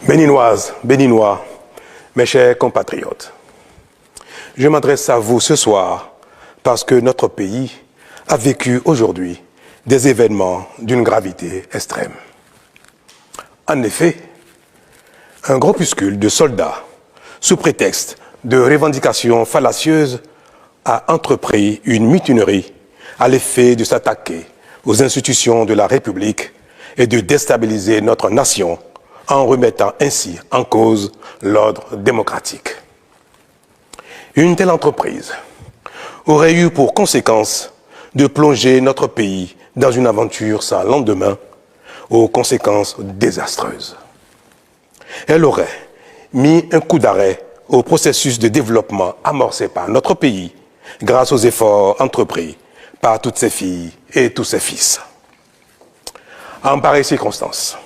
Béninoises, Béninois, mes chers compatriotes, je m'adresse à vous ce soir parce que notre pays a vécu aujourd'hui des événements d'une gravité extrême. En effet, un groupuscule de soldats, sous prétexte de revendications fallacieuses, a entrepris une mutinerie à l'effet de s'attaquer aux institutions de la République et de déstabiliser notre nation en remettant ainsi en cause l'ordre démocratique. Une telle entreprise aurait eu pour conséquence de plonger notre pays dans une aventure sans lendemain, aux conséquences désastreuses. Elle aurait mis un coup d'arrêt au processus de développement amorcé par notre pays grâce aux efforts entrepris par toutes ses filles et tous ses fils. En pareille circonstance,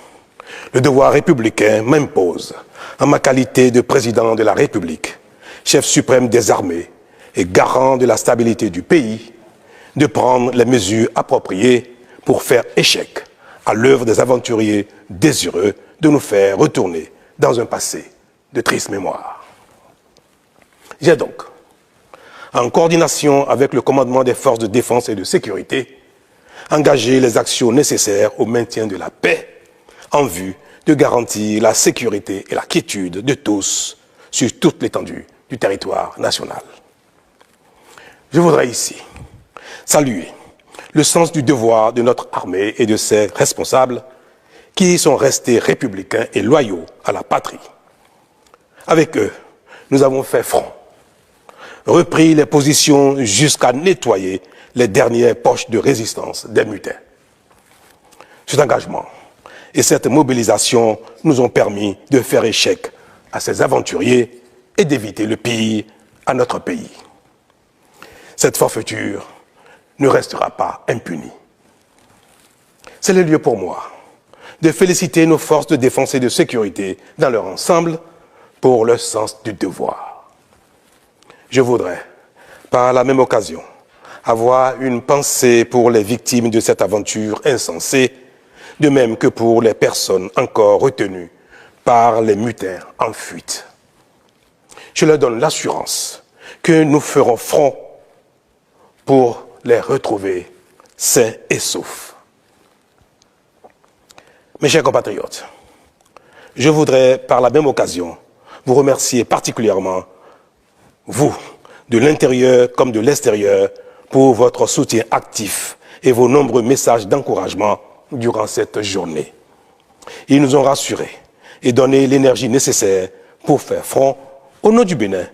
le devoir républicain m'impose, en ma qualité de président de la République, chef suprême des armées et garant de la stabilité du pays, de prendre les mesures appropriées pour faire échec à l'œuvre des aventuriers désireux de nous faire retourner dans un passé de triste mémoire. J'ai donc, en coordination avec le commandement des forces de défense et de sécurité, engagé les actions nécessaires au maintien de la paix en vue de garantir la sécurité et la quiétude de tous sur toute l'étendue du territoire national. Je voudrais ici saluer le sens du devoir de notre armée et de ses responsables qui sont restés républicains et loyaux à la patrie. Avec eux, nous avons fait front, repris les positions jusqu'à nettoyer les dernières poches de résistance des mutins. Cet engagement et cette mobilisation nous ont permis de faire échec à ces aventuriers et d'éviter le pire à notre pays. Cette forfaiture ne restera pas impunie. C'est le lieu pour moi de féliciter nos forces de défense et de sécurité dans leur ensemble pour leur sens du devoir. Je voudrais, par la même occasion, avoir une pensée pour les victimes de cette aventure insensée, de même que pour les personnes encore retenues par les mutins en fuite. Je leur donne l'assurance que nous ferons front pour les retrouver sains et saufs. Mes chers compatriotes, je voudrais par la même occasion vous remercier particulièrement, vous, de l'intérieur comme de l'extérieur, pour votre soutien actif et vos nombreux messages d'encouragement durant cette journée. Ils nous ont rassurés et donné l'énergie nécessaire pour faire front au nom du Bénin,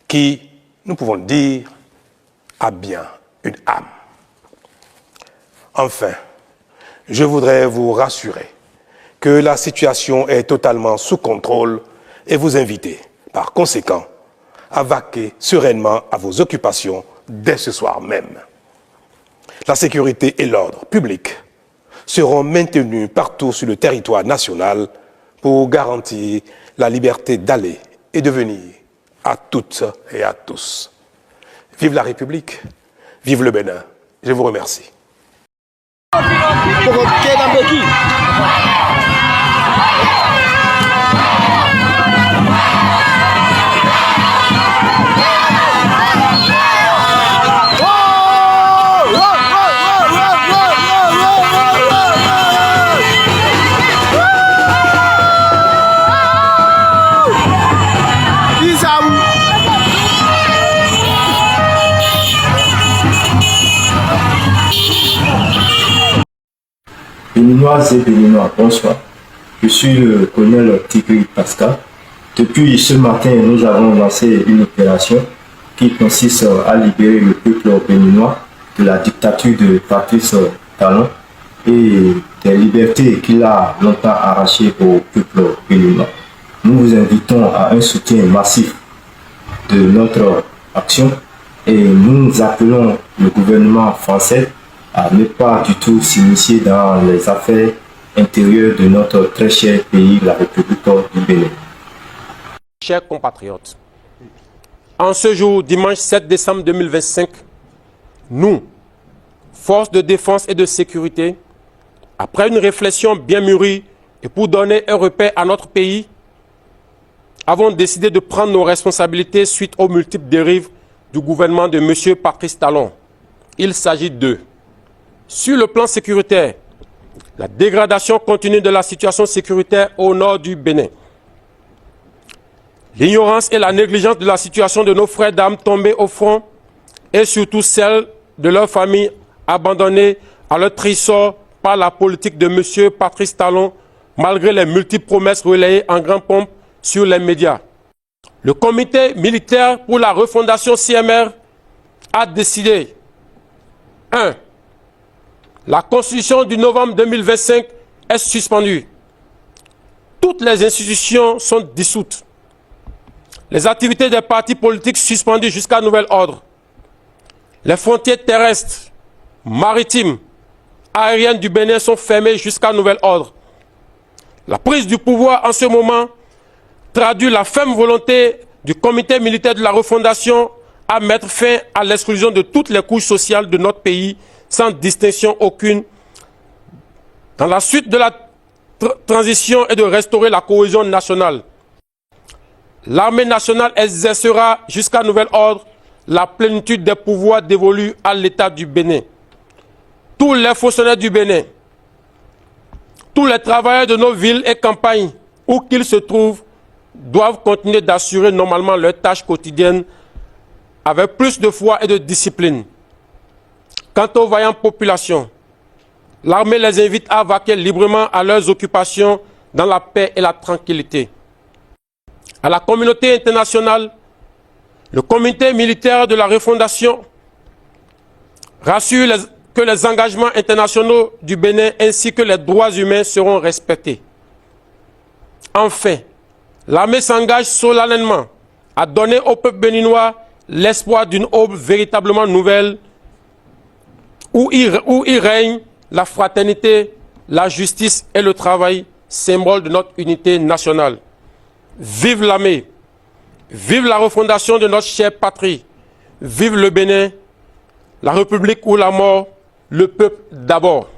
qui, nous pouvons le dire, a bien une âme. Enfin, je voudrais vous rassurer que la situation est totalement sous contrôle et vous inviter, par conséquent, à vaquer sereinement à vos occupations dès ce soir même. La sécurité et l'ordre public seront maintenus partout sur le territoire national pour garantir la liberté d'aller et de venir à toutes et à tous. Vive la République, vive le Bénin. Je vous remercie. Béninoises et Béninois, bonsoir. Je suis le colonel Tigri Pascal. Depuis ce matin, nous avons lancé une opération qui consiste à libérer le peuple béninois de la dictature de Patrice Talon et des libertés qu'il a longtemps arrachées au peuple béninois. Nous vous invitons à un soutien massif de notre action et nous appelons le gouvernement français à ne pas du tout s'initier dans les affaires intérieures de notre très cher pays, la République du Bénin. Chers compatriotes, en ce jour, dimanche 7 décembre 2025, nous, forces de défense et de sécurité, après une réflexion bien mûrie et pour donner un repère à notre pays, avons décidé de prendre nos responsabilités suite aux multiples dérives du gouvernement de M. Patrice Talon. Il s'agit de, sur le plan sécuritaire, la dégradation continue de la situation sécuritaire au nord du Bénin, l'ignorance et la négligence de la situation de nos frères d'armes tombés au front et surtout celle de leurs familles abandonnées à leur triste sort par la politique de M. Patrice Talon, malgré les multiples promesses relayées en grande pompe sur les médias. Le comité militaire pour la refondation CMR a décidé 1. La constitution du novembre 2025 est suspendue. Toutes les institutions sont dissoutes. Les activités des partis politiques suspendues jusqu'à nouvel ordre. Les frontières terrestres, maritimes, aériennes du Bénin sont fermées jusqu'à nouvel ordre. La prise du pouvoir en ce moment traduit la ferme volonté du comité militaire de la refondation à mettre fin à l'exclusion de toutes les couches sociales de notre pays sans distinction aucune dans la suite de la transition et de restaurer la cohésion nationale. L'armée nationale exercera jusqu'à nouvel ordre la plénitude des pouvoirs dévolus à l'État du Bénin. Tous les fonctionnaires du Bénin, tous les travailleurs de nos villes et campagnes, où qu'ils se trouvent, doivent continuer d'assurer normalement leurs tâches quotidiennes avec plus de foi et de discipline. Quant aux vaillantes populations, l'armée les invite à vaquer librement à leurs occupations dans la paix et la tranquillité. À la communauté internationale, le comité militaire de la refondation rassure que les engagements internationaux du Bénin ainsi que les droits humains seront respectés. Enfin, l'armée s'engage solennellement à donner au peuple béninois l'espoir d'une aube véritablement nouvelle où il règne la fraternité, la justice et le travail, symbole de notre unité nationale. Vive l'armée, vive la refondation de notre chère patrie, vive le Bénin, la République ou la mort, le peuple d'abord.